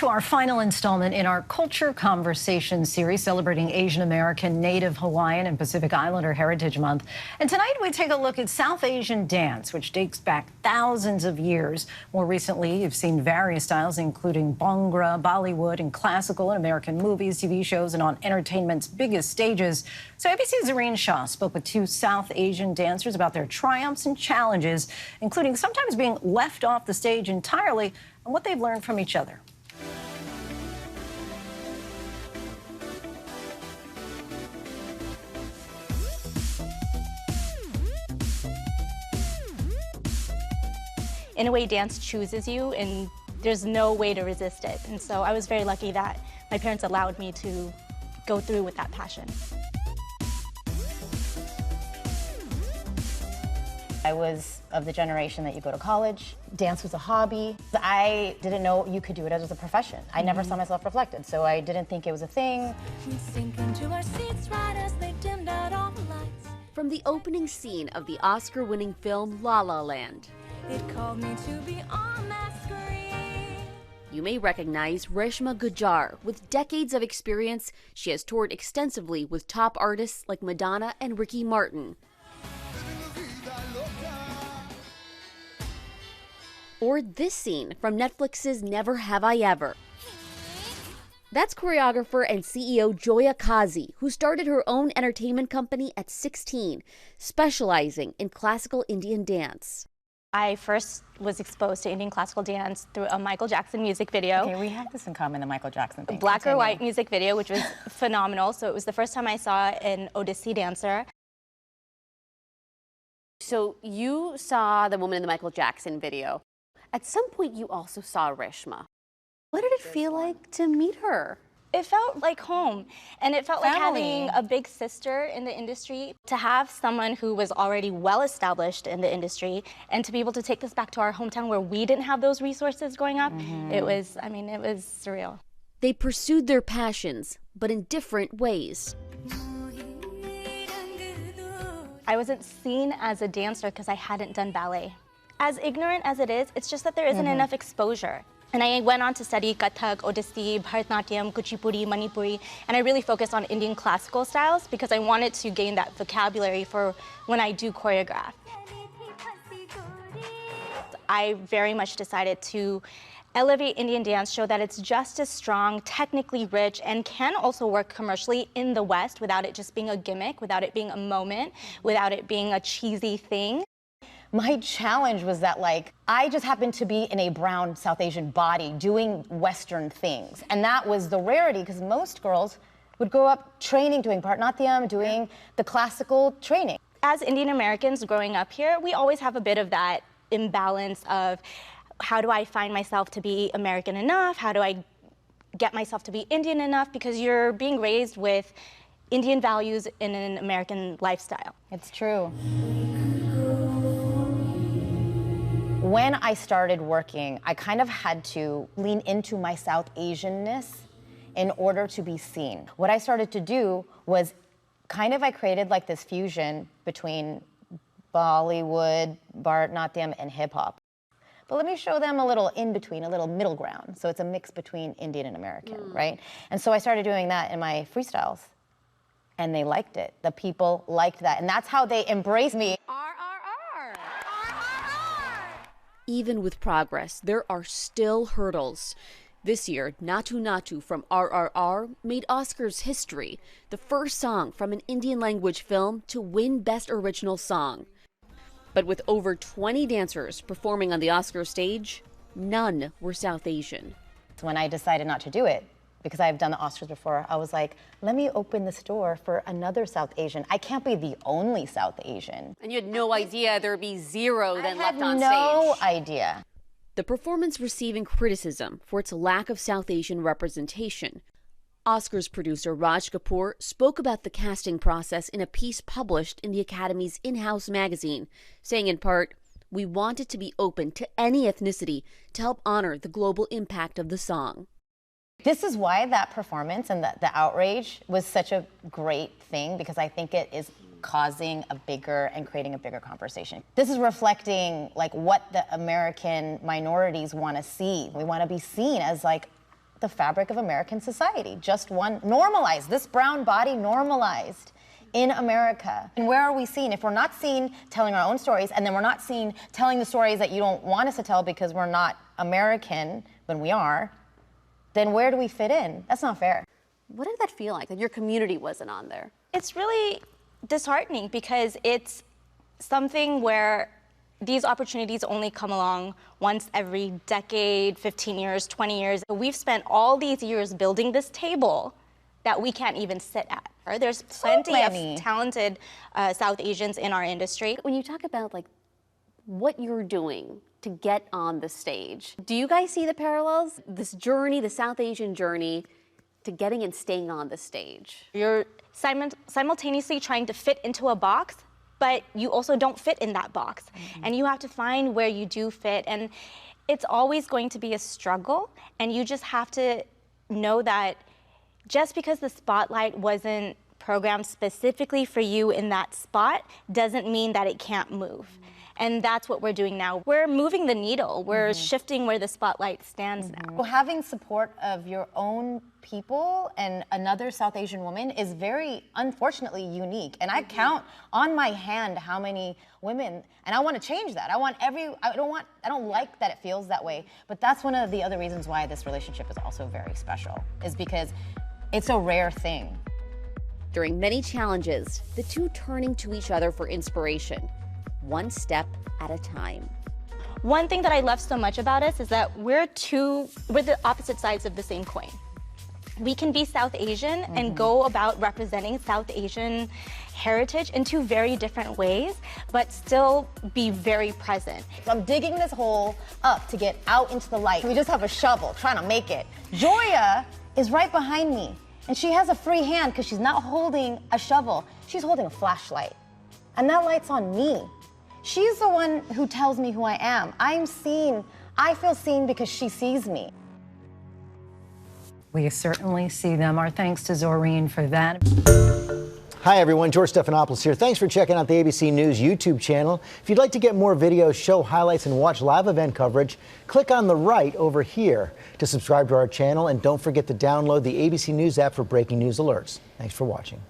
to our final installment in our Culture Conversation series celebrating Asian American, Native Hawaiian, and Pacific Islander Heritage Month. And tonight we take a look at South Asian dance, which dates back thousands of years. More recently, you've seen various styles, including Bhangra, Bollywood, and classical in American movies, TV shows, and on entertainment's biggest stages. So ABC's Zohreen Shah spoke with two South Asian dancers about their triumphs and challenges, including sometimes being left off the stage entirely, and what they've learned from each other. In a way, dance chooses you, and there's no way to resist it. And so I was very lucky that my parents allowed me to go through with that passion. I was of the generation that you go to college. Dance was a hobby. I didn't know you could do it as a profession. I never saw myself reflected, so I didn't think it was a thing. From the opening scene of the Oscar-winning film La La Land, it called me to be on that screen. You may recognize Reshma Gajjar. With decades of experience, she has toured extensively with top artists like Madonna and Ricky Martin. Or this scene from Netflix's Never Have I Ever. That's choreographer and CEO Joya Kazi, who started her own entertainment company at 16, specializing in classical Indian dance. I first was exposed to Indian classical dance through a Michael Jackson music video. Okay, we have this in common, the Michael Jackson thing. Black or white music video, which was phenomenal. So it was the first time I saw an Odissi dancer. So you saw the woman in the Michael Jackson video. At some point, you also saw Reshma. What did it feel like to meet her? It felt like home, and it felt like having a big sister in the industry. To have someone who was already well established in the industry, and to be able to take this back to our hometown where we didn't have those resources growing up, it was, I mean, it was surreal. They pursued their passions, but in different ways. I wasn't seen as a dancer because I hadn't done ballet. As ignorant as it is, it's just that there isn't enough exposure. And I went on to study Kathak, Odissi, Bharatanatyam, Kuchipudi, Manipuri, and I really focused on Indian classical styles because I wanted to gain that vocabulary for when I do choreograph. I very much decided to elevate Indian dance, show that it's just as strong, technically rich, and can also work commercially in the West without it just being a gimmick, without it being a moment, without it being a cheesy thing. My challenge was that, like, I just happened to be in a brown South Asian body doing Western things. And that was the rarity, because most girls would grow up training, doing Bharatanatyam, doing the classical training. As Indian Americans growing up here, we always have a bit of that imbalance of how do I find myself to be American enough? How do I get myself to be Indian enough? Because you're being raised with Indian values in an American lifestyle. It's true. When I started working, I kind of had to lean into my South Asianness in order to be seen. What I started to do was I created like this fusion between Bollywood, Bharatanatyam, and hip hop. But let me show them a little in between, a little middle ground. So it's a mix between Indian and American, right? And so I started doing that in my freestyles. And they liked it. The people liked that. And that's how they embraced me. Even with progress, there are still hurdles. This year, Natu Natu from RRR made Oscars history, the first song from an Indian language film to win Best Original Song. But with over 20 dancers performing on the Oscar stage, none were South Asian. When I decided not to do it, because I've done the Oscars before, I was like, let me open this door for another South Asian. I can't be the only South Asian. And you had no idea there'd be zero then left on stage. I had no idea. The performance receiving criticism for its lack of South Asian representation. Oscars producer Raj Kapoor spoke about the casting process in a piece published in the Academy's in-house magazine, saying in part, "We wanted to be open to any ethnicity to help honor the global impact of the song." This is why that performance and the outrage was such a great thing, because I think it is causing a bigger and creating a bigger conversation. This is reflecting like what the American minorities want to see. We want to be seen as like the fabric of American society. Just one, normalized, this brown body normalized in America. And where are we seen? If we're not seen telling our own stories, and then we're not seen telling the stories that you don't want us to tell because we're not American, when we are, then where do we fit in? That's not fair. What did that feel like, that your community wasn't on there? It's really disheartening because it's something where these opportunities only come along once every decade, 15 years, 20 years. We've spent all these years building this table that we can't even sit at. There's plenty of talented South Asians in our industry. When you talk about like what you're doing to get on the stage, do you guys see the parallels? This journey, the South Asian journey, to getting and staying on the stage? You're simultaneously trying to fit into a box, but you also don't fit in that box. And you have to find where you do fit. And it's always going to be a struggle. And you just have to know that just because the spotlight wasn't programmed specifically for you in that spot doesn't mean that it can't move. And that's what we're doing now. We're moving the needle. We're shifting where the spotlight stands now. Well, having support of your own people and another South Asian woman is very, unfortunately, unique. And I count on my hand how many women, and I want to change that. I don't like that it feels that way, but that's one of the other reasons why this relationship is also very special, is because it's a rare thing. During many challenges, the two turning to each other for inspiration, one step at a time. One thing that I love so much about us is that we're the opposite sides of the same coin. We can be South Asian and go about representing South Asian heritage in two very different ways, but still be very present. I'm digging this hole up to get out into the light. We just have a shovel trying to make it. Joya is right behind me, and she has a free hand because she's not holding a shovel. She's holding a flashlight, and that light's on me. She's the one who tells me who I am. I'm seen. I feel seen because she sees me. We certainly see them. Our thanks to Zohreen for that. Hi everyone, George Stephanopoulos here. Thanks for checking out the ABC News YouTube channel. If you'd like to get more videos, show highlights, and watch live event coverage, click on the right over here to subscribe to our channel, and don't forget to download the ABC News app for breaking news alerts. Thanks for watching.